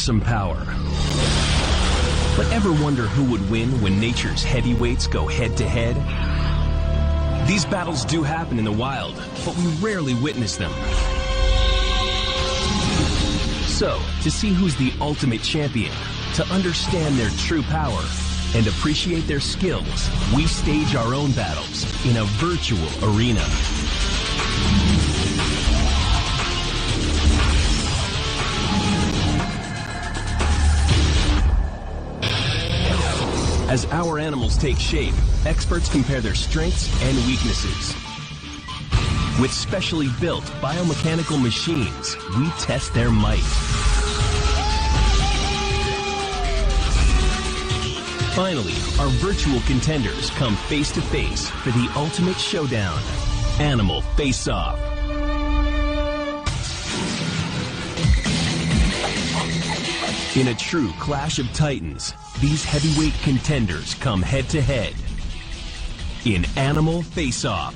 fearsome power. But ever wonder who would win when nature's heavyweights go head-to-head? These battles do happen in the wild, but we rarely witness them. So, to see who's the ultimate champion, to understand their true power, and appreciate their skills, we stage our own battles in a virtual arena. As our animals take shape, experts compare their strengths and weaknesses. With specially built biomechanical machines, we test their might. Finally, our virtual contenders come face to face for the ultimate showdown, Animal Face-Off. In a true clash of titans, these heavyweight contenders come head-to-head in Animal Face-Off.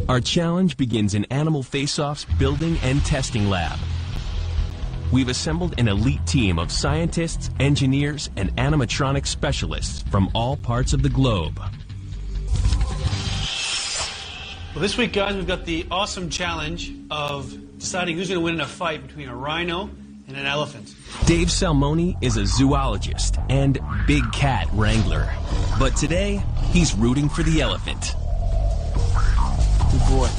Our challenge begins in Animal Face-Off's building and testing lab. We've assembled an elite team of scientists, engineers, and animatronic specialists from all parts of the globe. Well, this week, guys, we've got the awesome challenge of deciding who's going to win in a fight between a rhino and an elephant. Dave Salmoni is a zoologist and big cat wrangler. But today, he's rooting for the elephant. Good boy.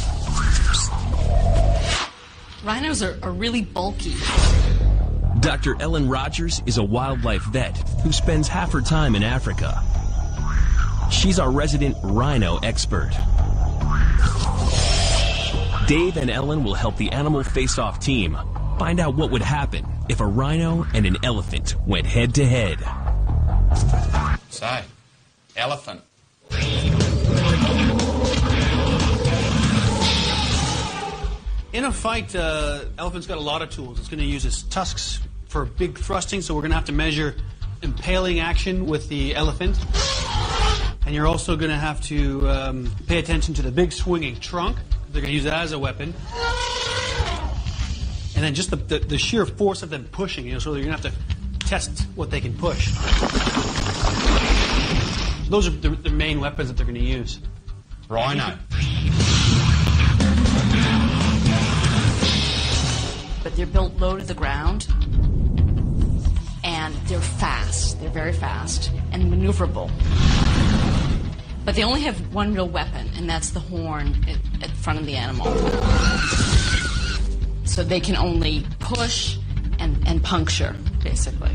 Rhinos are really bulky. Dr. Ellen Rogers is a wildlife vet who spends half her time in Africa. She's our resident rhino expert. Dave and Ellen will help the Animal Face-Off team find out what would happen if a rhino and an elephant went head-to-head. So, elephant. In a fight, elephant's got a lot of tools. It's going to use its tusks for big thrusting, so we're going to have to measure impaling action with the elephant. And you're also going to have to pay attention to the big swinging trunk. They're going to use that as a weapon. And then just the sheer force of them pushing, so you're going to have to test what they can push. Those are the main weapons that they're going to use. Rhino. But they're built low to the ground, and they're fast. They're very fast and maneuverable. But they only have one real weapon, and that's the horn at the front of the animal. So they can only push and puncture, basically.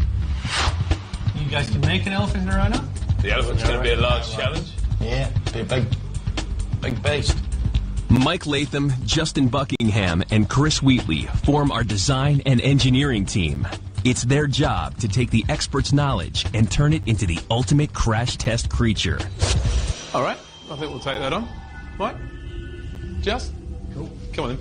You guys can make an elephant and a rhino? The elephant's going to be a large challenge. Yeah, be a big beast. Mike Latham, Justin Buckingham, and Chris Wheatley form our design and engineering team. It's their job to take the experts' knowledge and turn it into the ultimate crash test creature. All right, I think we'll take that on. Right? Just? Cool. Come on then.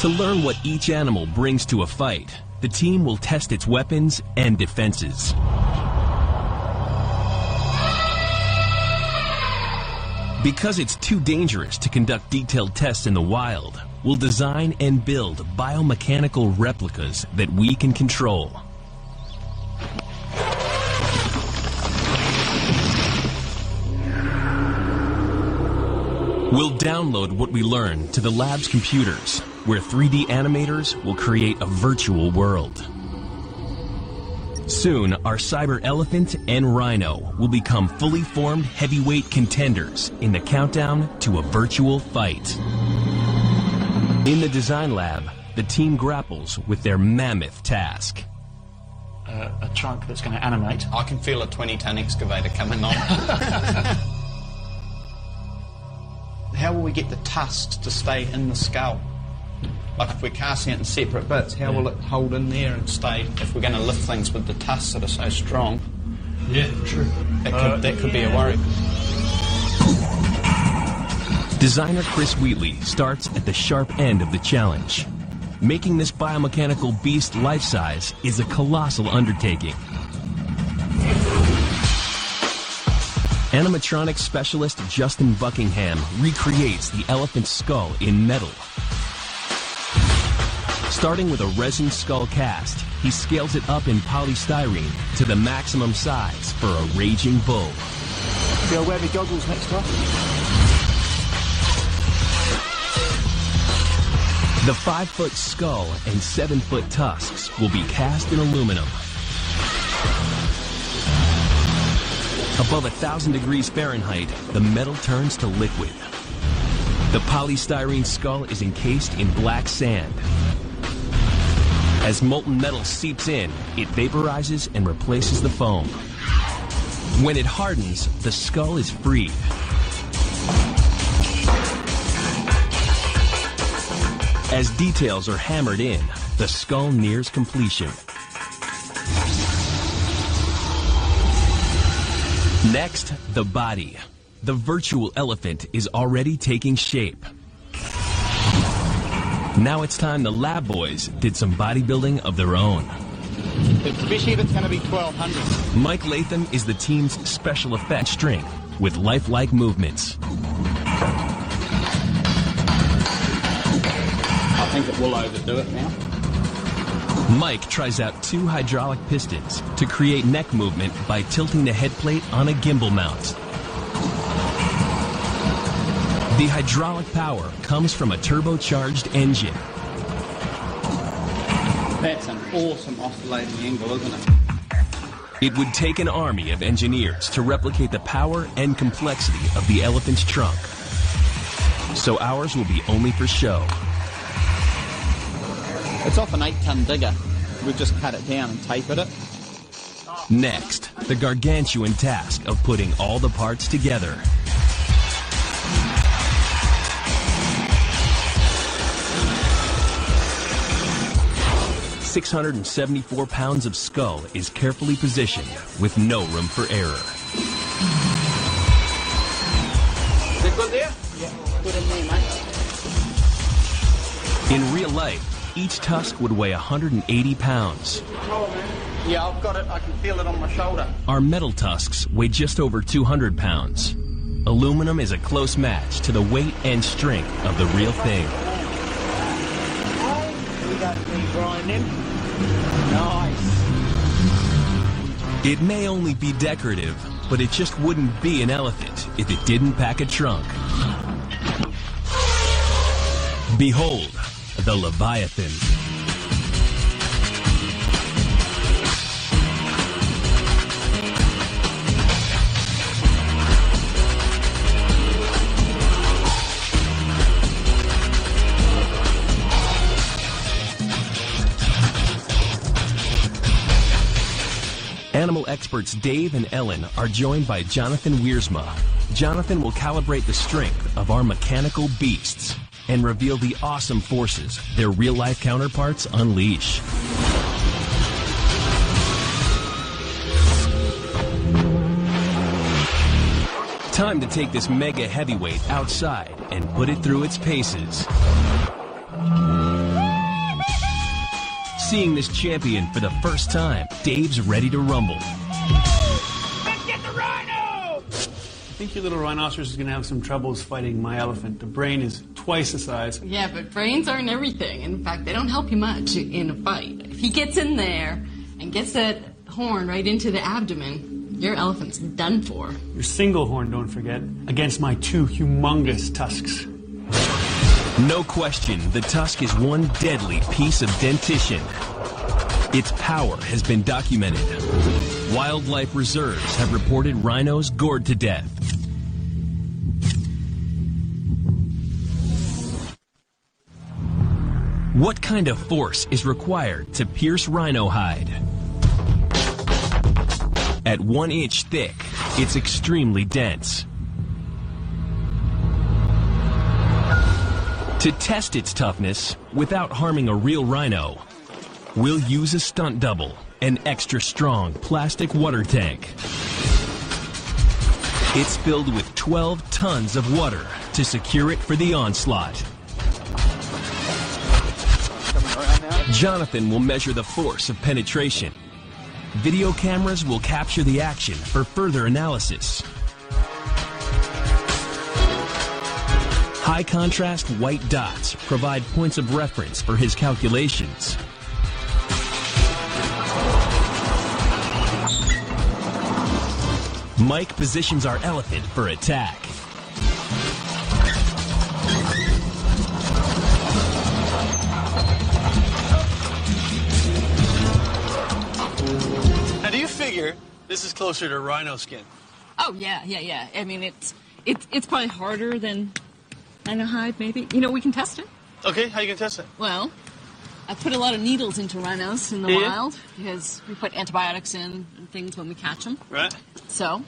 To learn what each animal brings to a fight, the team will test its weapons and defenses. Because it's too dangerous to conduct detailed tests in the wild, we'll design and build biomechanical replicas that we can control. We'll download what we learn to the lab's computers, where 3D animators will create a virtual world. Soon, our cyber elephant and rhino will become fully formed heavyweight contenders in the countdown to a virtual fight. In the design lab, the team grapples with their mammoth task. A trunk that's going to animate. I can feel a 20-ton excavator coming on. How will we get the tusks to stay in the skull? Like if we're casting it in separate bits, how will it hold in there and stay if we're going to lift things with the tusks that are so strong? Yeah, sure. That could be a worry. Designer Chris Wheatley starts at the sharp end of the challenge. Making this biomechanical beast life-size is a colossal undertaking. Animatronics specialist Justin Buckingham recreates the elephant's skull in metal. Starting with a resin skull cast, he scales it up in polystyrene to the maximum size for a raging bull. You'll wear the goggles next time. The 5-foot skull and 7-foot tusks will be cast in aluminum. Above 1,000 degrees Fahrenheit, the metal turns to liquid. The polystyrene skull is encased in black sand. As molten metal seeps in, it vaporizes and replaces the foam. When it hardens, the skull is freed. As details are hammered in, the skull nears completion. Next, the body. The virtual elephant is already taking shape. Now it's time the lab boys did some bodybuilding of their own. Especially if it's going to be 1,200. Mike Latham is the team's special effects strength with lifelike movements. I think it will overdo it now. Mike tries out 2 hydraulic pistons to create neck movement by tilting the head plate on a gimbal mount. The hydraulic power comes from a turbocharged engine. That's an awesome oscillating angle, isn't it? It would take an army of engineers to replicate the power and complexity of the elephant's trunk. So ours will be only for show. It's off an 8-ton digger. We've just cut it down and tapered it. Next, the gargantuan task of putting all the parts together. £674 of skull is carefully positioned with no room for error. Is it good there? Yeah, good in there, mate. In real life, each tusk would weigh 180 pounds. Yeah, I've got it. I can feel it on my shoulder. Our metal tusks weigh just over 200 pounds. Aluminum is a close match to the weight and strength of the real thing. We don't need grinding. Nice. It may only be decorative, but it just wouldn't be an elephant if it didn't pack a trunk. Behold, the Leviathan. Animal experts Dave and Ellen are joined by Jonathan Wiersma. Jonathan will calibrate the strength of our mechanical beasts and reveal the awesome forces their real-life counterparts unleash. Time to take this mega heavyweight outside and put it through its paces. Seeing this champion for the first time, Dave's ready to rumble. Let's get the rhino! I think your little rhinoceros is going to have some troubles fighting my elephant. The brain is twice the size. Yeah, but brains aren't everything. In fact, they don't help you much in a fight. If he gets in there and gets that horn right into the abdomen, your elephant's done for. Your single horn, don't forget, against my 2 humongous tusks. No question, the tusk is one deadly piece of dentition. Its power has been documented. Wildlife reserves have reported rhinos gored to death. What kind of force is required to pierce rhino hide? At 1 inch thick, it's extremely dense. To test its toughness without harming a real rhino, we'll use a stunt double, an extra strong plastic water tank. It's filled with 12 tons of water to secure it for the onslaught. Jonathan will measure the force of penetration. Video cameras will capture the action for further analysis. High-contrast white dots provide points of reference for his calculations. Mike positions our elephant for attack. Now, do you figure this is closer to rhino skin? Oh, yeah. I mean, it's probably harder than rhino hide, maybe. You know, we can test it. Okay, how you gonna test it? Well, I put a lot of needles into rhinos in the wild because we put antibiotics in and things when we catch them. Right. So,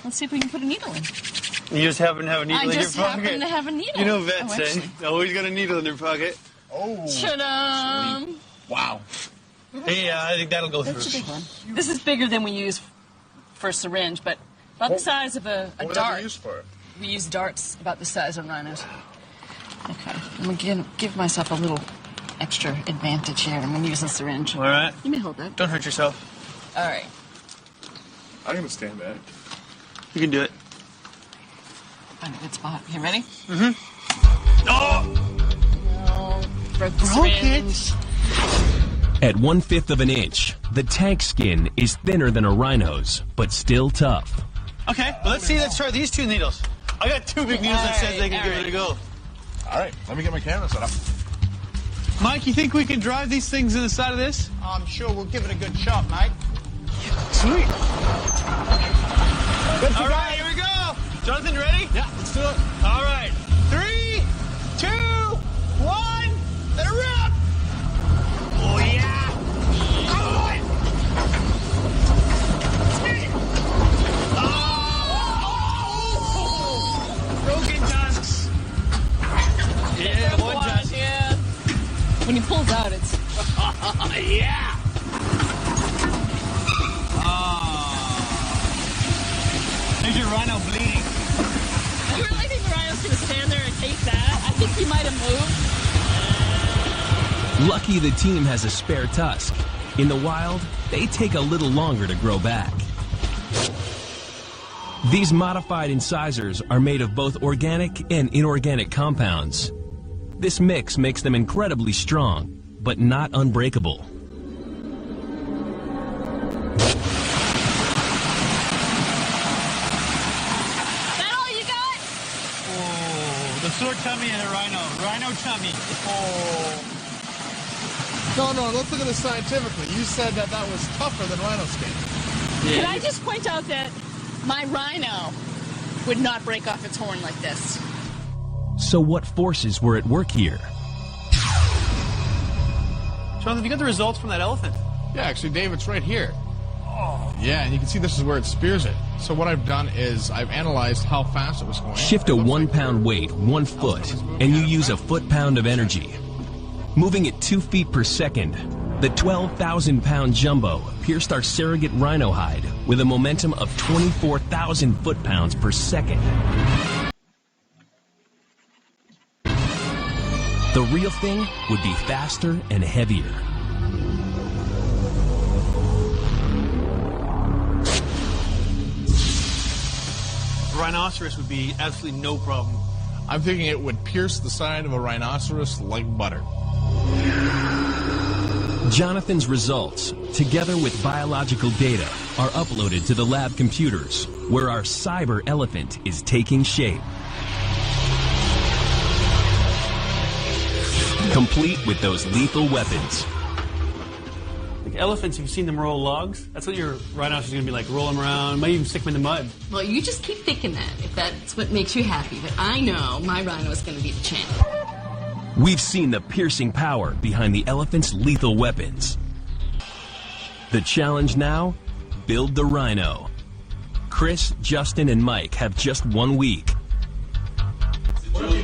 let's see if we can put a needle in. You just happen to have a needle in your pocket? I just happen to have a needle. You know vets, always got a needle in their pocket. Oh. Ta-da! Wow. Hey, I think that'll go through. That's a big one. This is bigger than we use for a syringe, but about the size of a What dart. would you use for it? We use darts about the size of rhinos. Okay, I'm going to give myself a little extra advantage here. I'm going to use a syringe. All right. You may hold that. Don't hurt yourself. All right. I'm gonna stand back. You can do it. Find a good spot. You ready? Oh! No. Broke the syringe. At 1/5 of an inch, the tank skin is thinner than a rhino's, but still tough. Okay, well, let's try these two needles. I got two big needles that says they can give it a go. All right, let me get my camera set up. Mike, you think we can drive these things in the side of this? I'm sure we'll give it a good shot, mate. Sweet. Good to All right, here we go. Jonathan, ready? Yeah, let's do it. All right. 3, 2, 1, let it rip. Oh, yeah. Good. Oh! Broken tusks. Yeah, one tusk. Yeah. When he pulls out, it's... Yeah. There's your rhino bleeding. I really think the rhino's going to stand there and take that. I think he might have moved. Lucky the team has a spare tusk. In the wild, they take a little longer to grow back. These modified incisors are made of both organic and inorganic compounds. This mix makes them incredibly strong, but not unbreakable. The sore tummy and a rhino. Rhino tummy. Oh. No, let's look at this scientifically. You said that was tougher than rhino skin. Yeah. Can I just point out that my rhino would not break off its horn like this? So what forces were at work here? Jonathan, you got the results from that elephant? Yeah, actually, Dave, it's right here. Yeah, and you can see this is where it spears it. So what I've done is I've analyzed how fast it was going. Shift a 1 pound weight 1 foot, and you use a foot-pound of energy. Moving at 2 feet per second, the 12,000 pound jumbo pierced our surrogate rhino hide with a momentum of 24,000 foot-pounds per second. The real thing would be faster and heavier. Rhinoceros would be absolutely no problem. I'm thinking it would pierce the side of a rhinoceros like butter. Jonathan's results, together with biological data, are uploaded to the lab computers, where our cyber elephant is taking shape. Complete with those lethal weapons. Like elephants, you've seen them roll logs. That's what your rhinoceros is going to be like. Roll them around, might even stick them in the mud. Well, you just keep thinking that, if that's what makes you happy. But I know my rhino is going to be the champ. We've seen the piercing power behind the elephant's lethal weapons. The challenge now? Build the rhino. Chris, Justin, and Mike have just 1 week.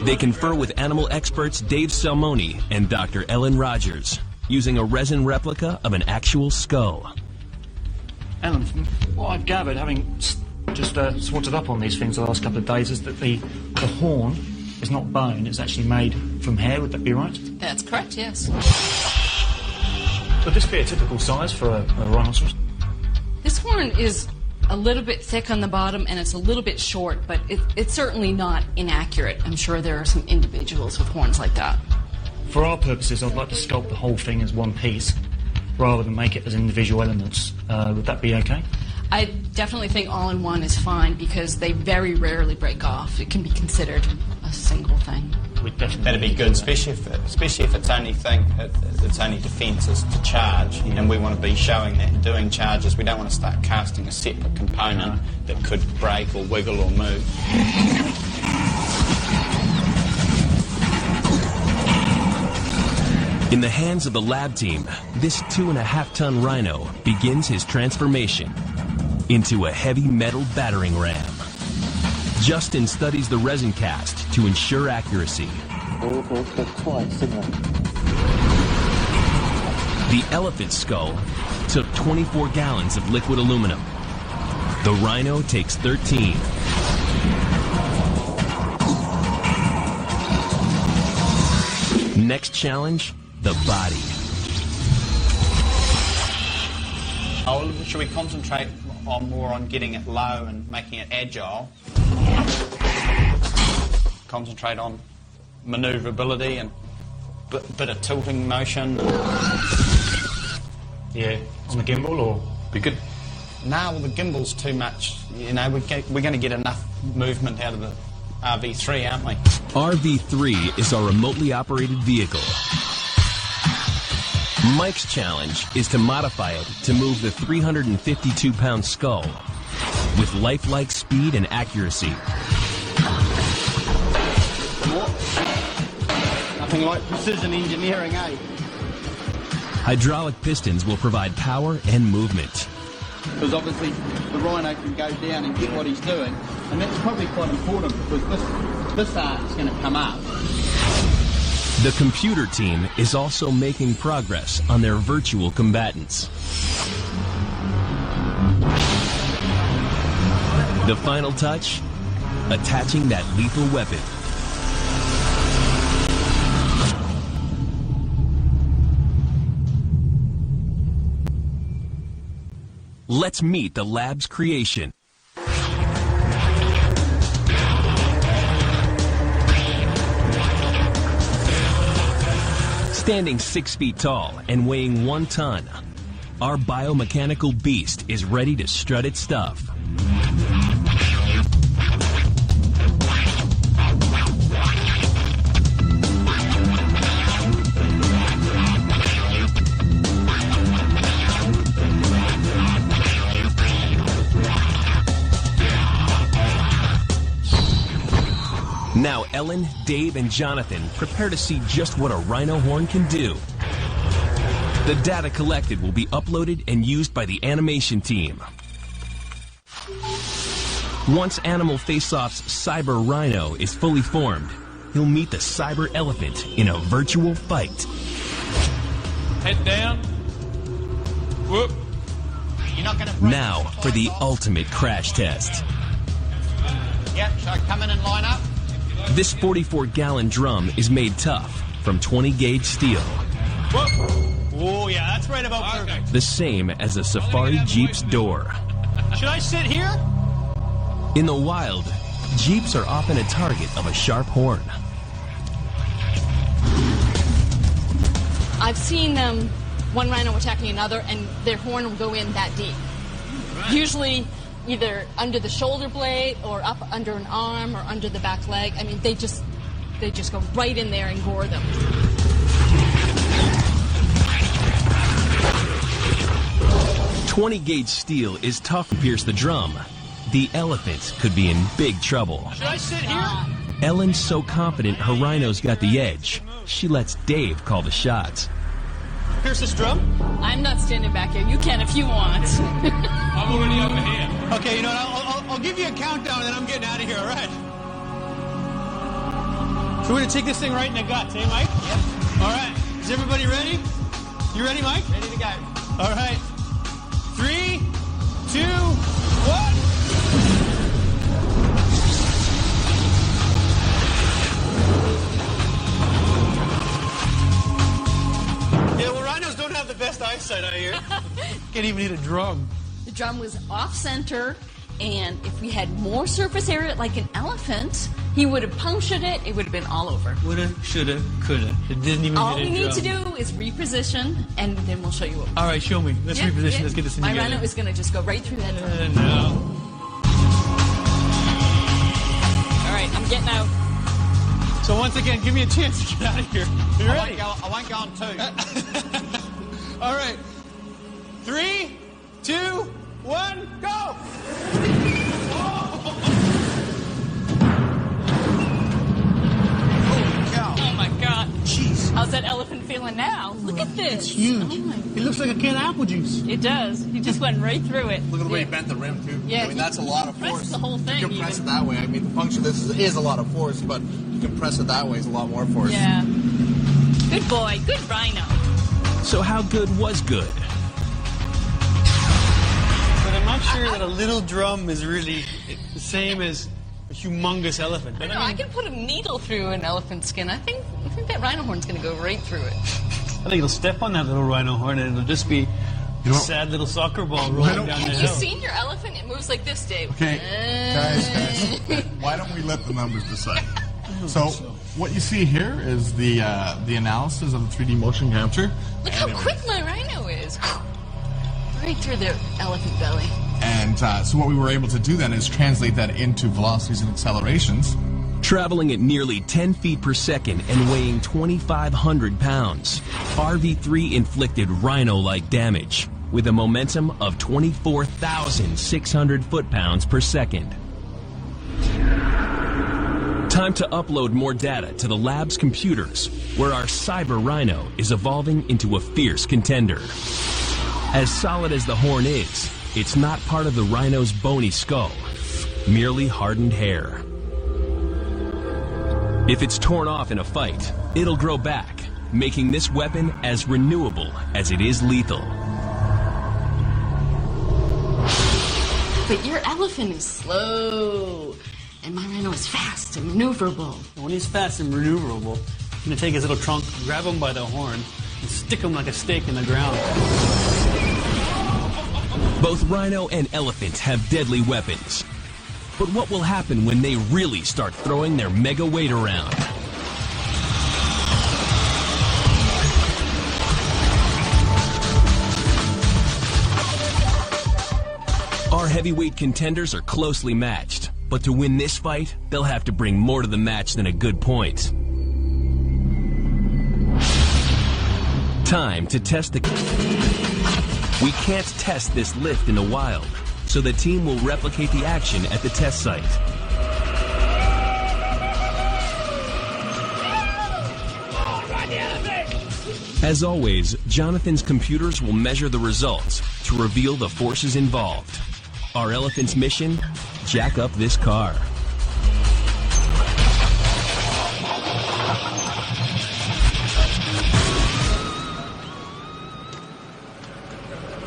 They confer with animal experts Dave Salmoni and Dr. Ellen Rogers, using a resin replica of an actual skull. Alan, from what I've gathered, having just sorted up on these things the last couple of days, is that the horn It's not bone, it's actually made from hair, would that be right? That's correct, yes. Would this be a typical size for a rhinoceros? This horn is a little bit thick on the bottom and it's a little bit short, but it's certainly not inaccurate. I'm sure there are some individuals with horns like that. For our purposes, I'd like to sculpt the whole thing as one piece rather than make it as individual elements. Would that be okay? I definitely think all-in-one is fine because they very rarely break off. It can be considered a single thing. That'd be good, especially if its only defence is to charge, and we want to be showing that and doing charges. We don't want to start casting a separate component that could break or wiggle or move. In the hands of the lab team, this 2.5-ton rhino begins his transformation into a heavy metal battering ram. Justin studies the resin cast to ensure accuracy. They're quite similar. The elephant skull took 24 gallons of liquid aluminum. The rhino takes 13. Next challenge, the body. Should we concentrate more on getting it low and making it agile? Concentrate on manoeuvrability and bit of tilting motion. Yeah, on the gimbal or? Be good. No, well, the gimbal's too much. You know, we're going to get enough movement out of the RV3, aren't we? RV3 is our remotely operated vehicle. Mike's challenge is to modify it to move the 352-pound skull with lifelike speed and accuracy. Nothing like precision engineering, eh? Hydraulic pistons will provide power and movement. Because obviously the rhino can go down and get what he's doing, and that's probably quite important because this art's going to come up. The computer team is also making progress on their virtual combatants. The final touch, attaching that lethal weapon. Let's meet the lab's creation. Standing 6 feet tall and weighing 1 ton, our biomechanical beast is ready to strut its stuff. Now Ellen, Dave, and Jonathan prepare to see just what a rhino horn can do. The data collected will be uploaded and used by the animation team. Once Animal Face-Off's Cyber Rhino is fully formed, he'll meet the Cyber Elephant in a virtual fight. Head down. Whoop. You're not going to Now for the ultimate crash test. Yep, so come in and line up. This 44-gallon drum is made tough from 20-gauge steel. Whoop. Oh, yeah, that's right about perfect. The same as a Safari Jeep's door. Should I sit here? In the wild, Jeeps are often a target of a sharp horn. I've seen one rhino attacking another, and their horn will go in that deep. Right. Usually either under the shoulder blade or up under an arm or under the back leg. I mean, they just go right in there and gore them. .20-gauge steel is tough to pierce the drum. The elephant could be in big trouble. Should I sit here? Ellen's so confident her rhino's got the edge, she lets Dave call the shots. Pierce this drum? I'm not standing back here. You can if you want. I'm already over here. Okay, you know what? I'll give you a countdown and then I'm getting out of here, all right? So we're going to take this thing right in the guts, eh, Mike? Yep. All right. Is everybody ready? You ready, Mike? Ready to go. All right. 3, 2, 1. best eyesight out here. Can't even hit a drum. The drum was off-center, and if we had more surface area like an elephant, he would have punctured it. It would have been all over. Woulda, shoulda, coulda. It didn't even All hit a we need drum. to do is reposition, and then we'll show you what we All right, show me. Let's reposition. Let's get this thing My together. rhino is going to just go right through that drum. No. All right, I'm getting out. So once again, give me a chance to get out of here. You ready? I won't go on 2. All right. 3, 2, 1, go! Oh my God. Jeez. How's that elephant feeling now? Look at this. It's huge. Oh my. It looks like a can of apple juice. It does. He just went right through it. Look at the way he bent the rim, too. Yeah, I mean, that's a lot of pressed force. the whole thing, You can press even. it that way. I mean, the function of this is a lot of force, but you can press it that way. It's a lot more force. Yeah. Good boy. Good rhino. So how good was good? But I'm not sure that a little drum is really the same as a humongous elephant. I But know, I can put a needle through an elephant's skin. I think that rhino horn's going to go right through it. I think it'll step on that little rhino horn and it'll just be a sad little soccer ball rolling down the Have hill. you seen your elephant? It moves like this, Dave. Okay, guys, why don't we let the numbers decide? So, what you see here is the analysis of the 3D motion capture. Look how quick my rhino is. Right through the elephant belly. And so what we were able to do then is translate that into velocities and accelerations. Traveling at nearly 10 feet per second and weighing 2,500 pounds, RV3 inflicted rhino-like damage with a momentum of 24,600 foot-pounds per second. Time to upload more data to the lab's computers, where our cyber rhino is evolving into a fierce contender. As solid as the horn is, it's not part of the rhino's bony skull, merely hardened hair. If it's torn off in a fight, it'll grow back, making this weapon as renewable as it is lethal. But your elephant is slow, and my rhino is fast and maneuverable. When he's fast and maneuverable, he's going to take his little trunk, grab him by the horn, and stick him like a stake in the ground. Both rhino and elephant have deadly weapons. But what will happen when they really start throwing their mega weight around? Our heavyweight contenders are closely matched, but to win this fight, they'll have to bring more to the match than a good point. Time to test the... We can't test this lift in the wild, so the team will replicate the action at the test site. As always, Jonathan's computers will measure the results to reveal the forces involved. Our elephant's mission? Jack up this car.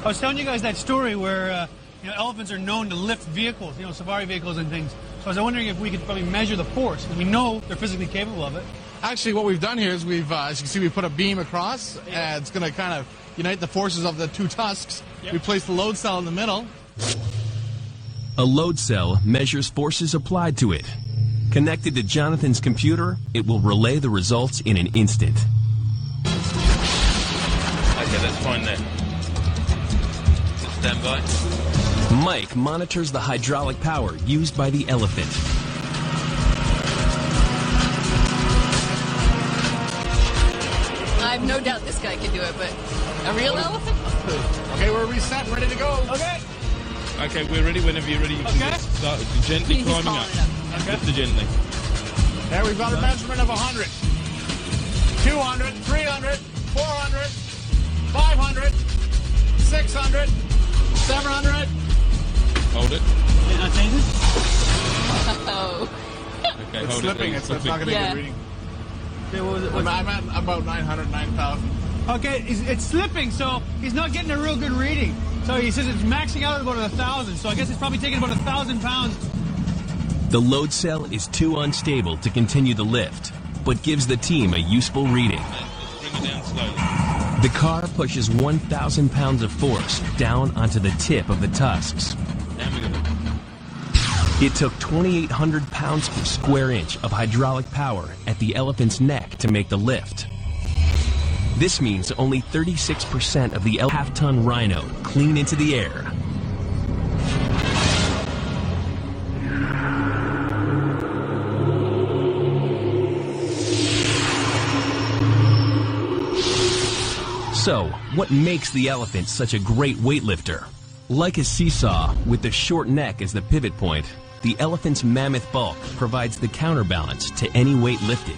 I was telling you guys that story where elephants are known to lift vehicles, safari vehicles and things. So I was wondering if we could probably measure the force, because we know they're physically capable of it. Actually, what we've done here is we've, as you can see, we put a beam across, and it's going to kind of unite the forces of the two tusks. Yep. We place the load cell in the middle. A load cell measures forces applied to it. Connected to Jonathan's computer, it will relay the results in an instant. Okay, that's fine then. Stand by. Mike monitors the hydraulic power used by the elephant. I have no doubt this guy can do it, but a real elephant? Okay, we're reset, ready to go. Okay. Okay, we're ready whenever you're ready. You can just start gently He's climbing calling up. it up. Lift it gently. There we've got a measurement of 100, 200, 300, 400, 500, 600, 700. Hold it. Did not change it? Oh. Okay, It's hold slipping, it. it's not going to Yeah. get reading. Okay, what was it? I'm at about 900, 9,000. Okay, it's slipping, so he's not getting a real good reading. So he says it's maxing out at about 1,000, so I guess it's probably taking about 1,000 pounds. The load cell is too unstable to continue the lift, but gives the team a useful reading. Just bring it down slowly. The car pushes 1,000 pounds of force down onto the tip of the tusks. It took 2,800 pounds per square inch of hydraulic power at the elephant's neck to make the lift. This means only 36% of the half-ton rhino clean into the air. So, what makes the elephant such a great weightlifter? Like a seesaw, with the short neck as the pivot point, the elephant's mammoth bulk provides the counterbalance to any weight lifted.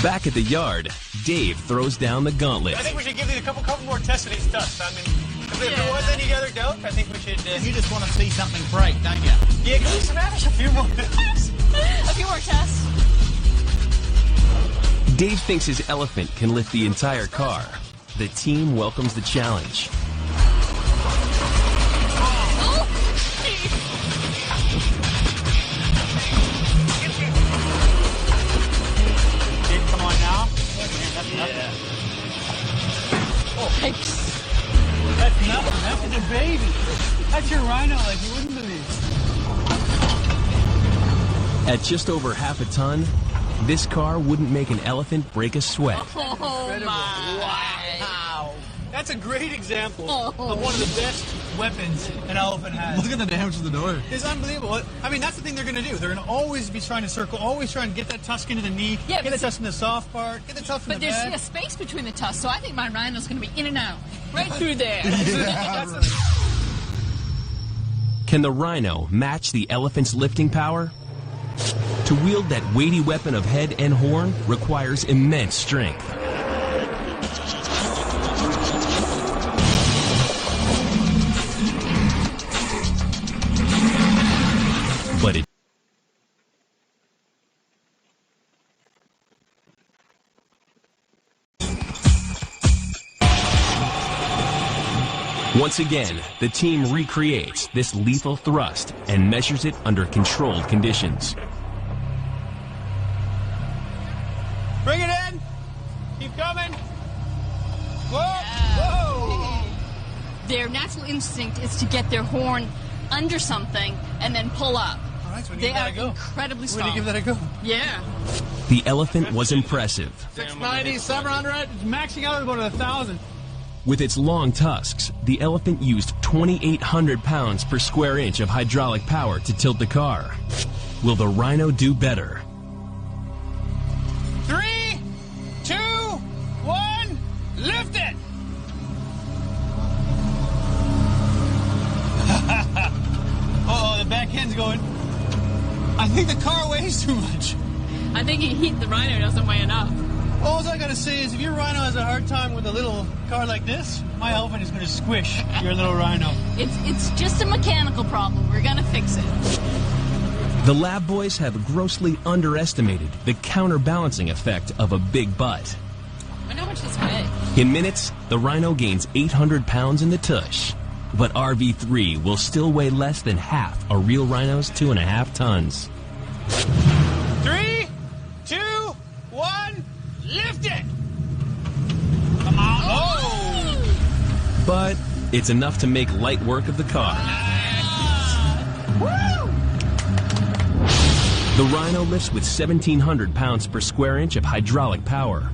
Back at the yard, Dave throws down the gauntlet. I think we should give these a couple more tests of these tusks. I mean, if there was any other doubt, I think we should... You just want to see something break, don't you? Yeah, can we smash a few more tests? A few more tests. Dave thinks his elephant can lift the entire car. The team welcomes the challenge. Come on now. Yeah. Oh, that's nothing. That's a baby. That's your rhino like you wouldn't believe. At just over half a ton, this car wouldn't make an elephant break a sweat. Oh, my. Wow. That's a great example of one of the best weapons an elephant has. Look at the damage to the door. It's unbelievable. I mean, that's the thing they're going to do. They're going to always be trying to circle, always trying to get that tusk into the knee, get the tusk in the soft part, get the tusk in the back. But there's a space between the tusks, so I think my rhino's going to be in and out, right through there. Can the rhino match the elephant's lifting power? To wield that weighty weapon of head and horn requires immense strength. But it once again, the team recreates this lethal thrust and measures it under controlled conditions. Bring it in. Keep coming. Whoa. Their natural instinct is to get their horn under something and then pull up. All right, so we They give that are a go. incredibly We're strong. going to give that a go. Yeah. The elephant was impressive. 690, 700, it's maxing out at about 1,000. With its long tusks, the elephant used 2,800 pounds per square inch of hydraulic power to tilt the car. Will the rhino do better? 3, 2, 1, lift it! Oh, the back end's going. I think the car weighs too much. I think the rhino doesn't weigh enough. All I gotta say is if your rhino has a hard time with a little car like this, my elephant is gonna squish your little rhino. It's just a mechanical problem. We're going to fix it. The lab boys have grossly underestimated the counterbalancing effect of a big butt. I wonder how much this weighs. In minutes, the rhino gains 800 pounds in the tush. But RV3 will still weigh less than half a real rhino's 2.5 tons. 3, 2, 1, lift it! Come on. Oh! But it's enough to make light work of the car. The rhino lifts with 1,700 pounds per square inch of hydraulic power.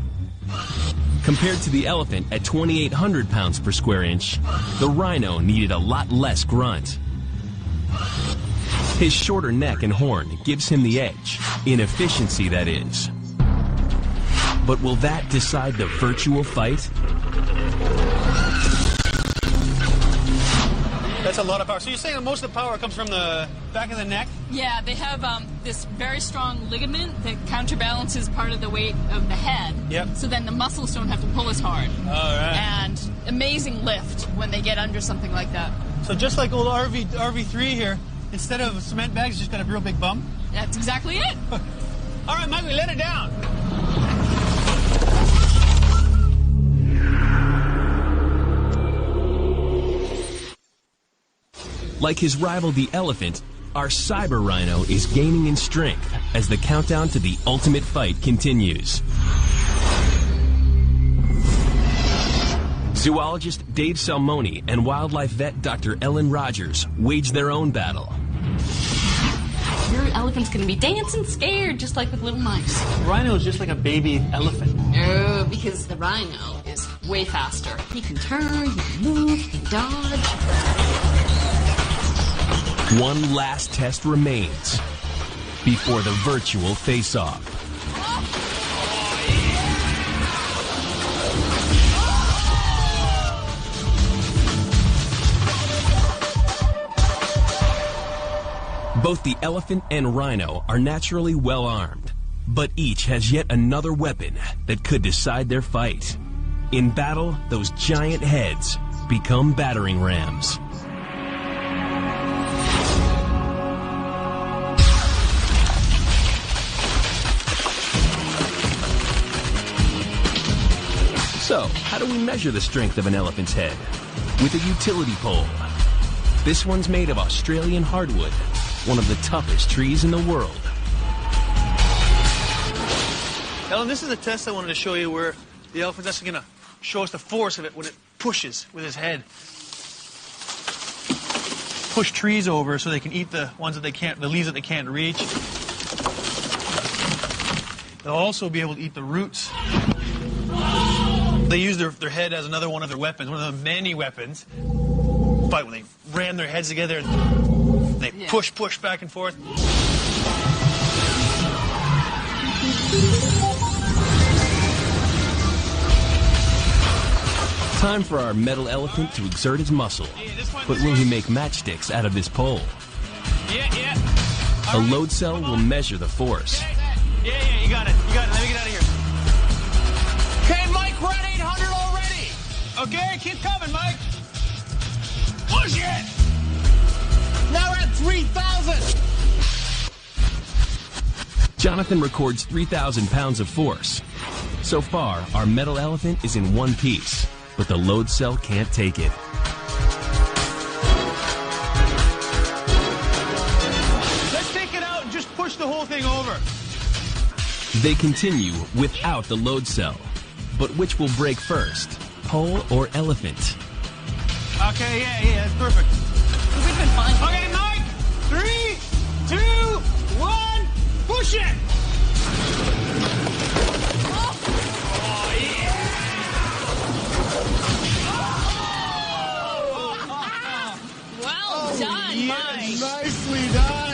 Compared to the elephant at 2,800 pounds per square inch, the rhino needed a lot less grunt. His shorter neck and horn gives him the edge, in efficiency that is. But will that decide the virtual fight? That's a lot of power. So you're saying that most of the power comes from the back of the neck? Yeah, they have this very strong ligament that counterbalances part of the weight of the head. Yep. So then the muscles don't have to pull as hard. All right. And amazing lift when they get under something like that. So just like old RV3 here, instead of cement bags, it's just got a real big bump? That's exactly it. All right, Mike, we let it down. Like his rival the elephant, our cyber rhino is gaining in strength as the countdown to the ultimate fight continues. Zoologist Dave Salmoni and wildlife vet Dr. Ellen Rogers wage their own battle. Your elephant's going to be dancing scared, just like with little mice. Rhino is just like a baby elephant. No, because the rhino is way faster. He can turn, he can move, he can dodge. One last test remains before the virtual face-off. Both the elephant and rhino are naturally well armed, but each has yet another weapon that could decide their fight. In battle, those giant heads become battering rams. So, how do we measure the strength of an elephant's head? With a utility pole. This one's made of Australian hardwood, one of the toughest trees in the world. Ellen, this is a test I wanted to show you where the elephant's actually going to show us the force of it when it pushes with his head. Push trees over so they can eat the ones that they can't, the leaves that they can't reach. They'll also be able to eat the roots. They use their head as another one of their weapons, one of the many weapons. But when they ram their heads together, they push back and forth. Time for our metal elephant to exert his muscle. But will he make matchsticks out of this pole? Yeah. A load cell will measure the force. Yeah, you got it. Let me get out of here. Okay, Mike, we're at 800 already. Okay, keep coming, Mike. Push it! Now we're at 3,000. Jonathan records 3,000 pounds of force. So far, our metal elephant is in one piece, but the load cell can't take it. Let's take it out and just push the whole thing over. They continue without the load cell. But which will break first, pole or elephant? Okay, yeah, that's perfect. We've been fine. Okay, Mike, 3, 2, 1, push it! Well done, Mike. Nicely done.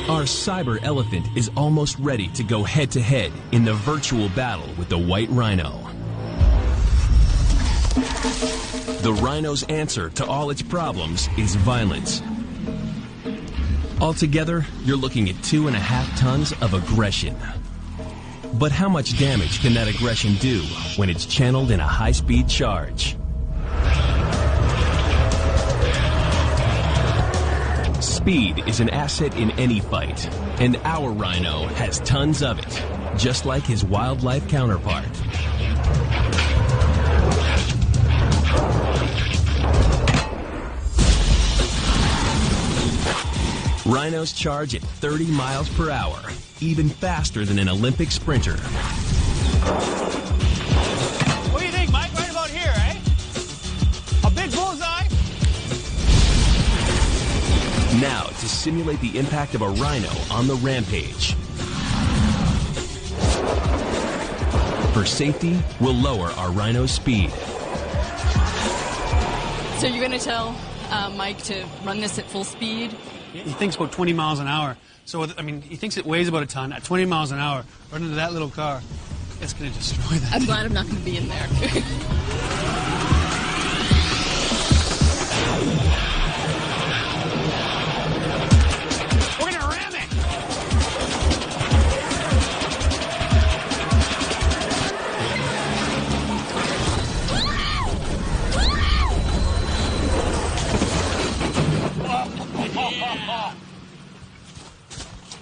Our cyber elephant is almost ready to go head-to-head in the virtual battle with the white rhino. The rhino's answer to all its problems is violence. Altogether, you're looking at 2.5 tons of aggression. But how much damage can that aggression do when it's channeled in a high-speed charge? Speed is an asset in any fight, and our rhino has tons of it, just like his wildlife counterpart. Rhinos charge at 30 miles per hour, even faster than an Olympic sprinter. What do you think, Mike? Right about here, eh? A big bullseye? Now, to simulate the impact of a rhino on the rampage. For safety, we'll lower our rhino's speed. So you're going to tell Mike to run this at full speed? He thinks about 20 miles an hour. So, I mean, he thinks it weighs about a ton. At 20 miles an hour, run into that little car, it's going to destroy that. I'm glad I'm not going to be in there. We're going to ram it!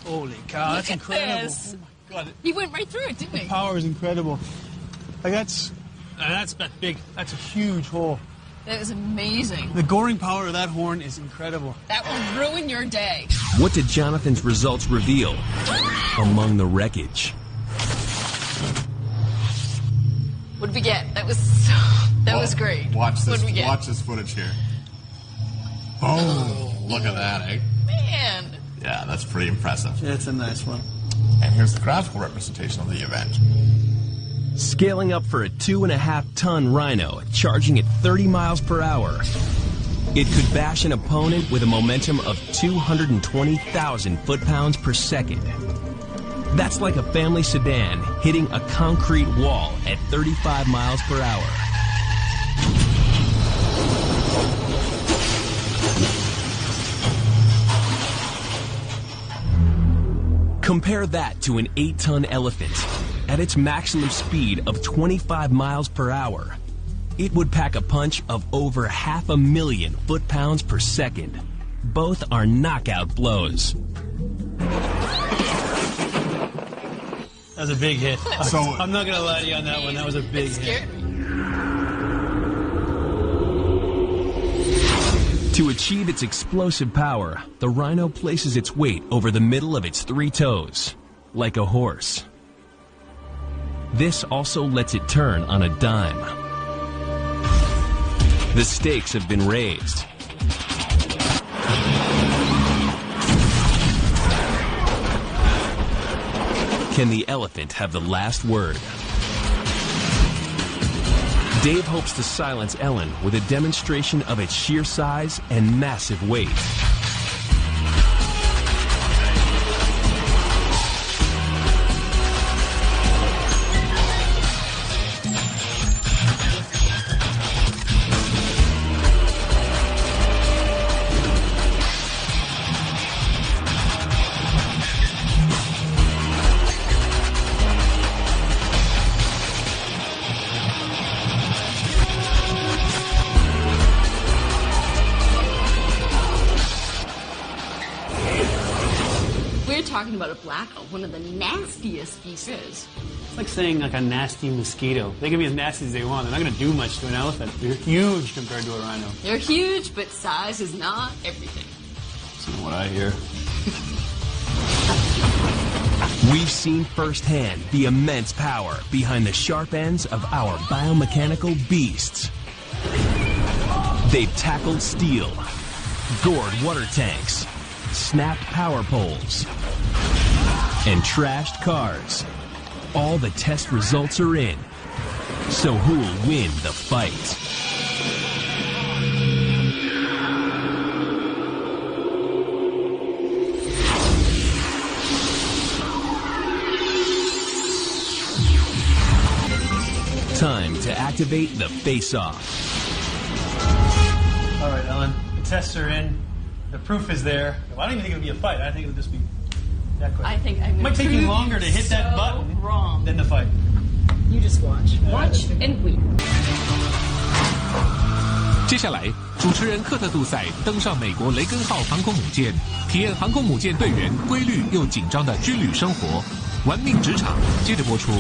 Holy cow, that's incredible. This. Oh my God. He went right through it, didn't he? Power is incredible. Like that's big. That's a huge hole. That was amazing. The goring power of that horn is incredible. That will ruin your day. What did Jonathan's results reveal among the wreckage? What did we get? That was was great. Watch this. What did we get? Watch this footage here. Oh, look at that, eh? Man. Yeah, that's pretty impressive. Yeah, it's a nice one. And here's the graphical representation of the event. Scaling up for a 2.5-ton rhino, charging at 30 miles per hour. It could bash an opponent with a momentum of 220,000 foot-pounds per second. That's like a family sedan hitting a concrete wall at 35 miles per hour. Compare that to an 8-ton elephant. At its maximum speed of 25 miles per hour, it would pack a punch of over 500,000 foot-pounds per second. Both are knockout blows. That was a big hit. So I'm not going to lie to you on that one. That was a big hit. To achieve its explosive power, the rhino places its weight over the middle of its 3 toes, like a horse. This also lets it turn on a dime. The stakes have been raised. Can the elephant have the last word? Dave hopes to silence Ellen with a demonstration of its sheer size and massive weight. Talking about a black hole, one of the nastiest species. It's like saying like a nasty mosquito. They can be as nasty as they want. They're not going to do much to an elephant. They're huge compared to a rhino. They're huge, but size is not everything. That's what I hear. We've seen firsthand the immense power behind the sharp ends of our biomechanical beasts. They've tackled steel, gored water tanks, snapped power poles, and trashed cars. All the test results are in. So who'll win the fight? Time to activate the face-off. All right, Ellen. The tests are in. The proof is there. I don't even think it'll be a fight. I think it'll just be that quick. I think it might take you longer to hit that button than the fight. You just watch. Watch and wait. 接下来，主持人赫特杜塞登上美国雷根号航空母舰，体验航空母舰队员规律又紧张的军旅生活。玩命职场，接着播出。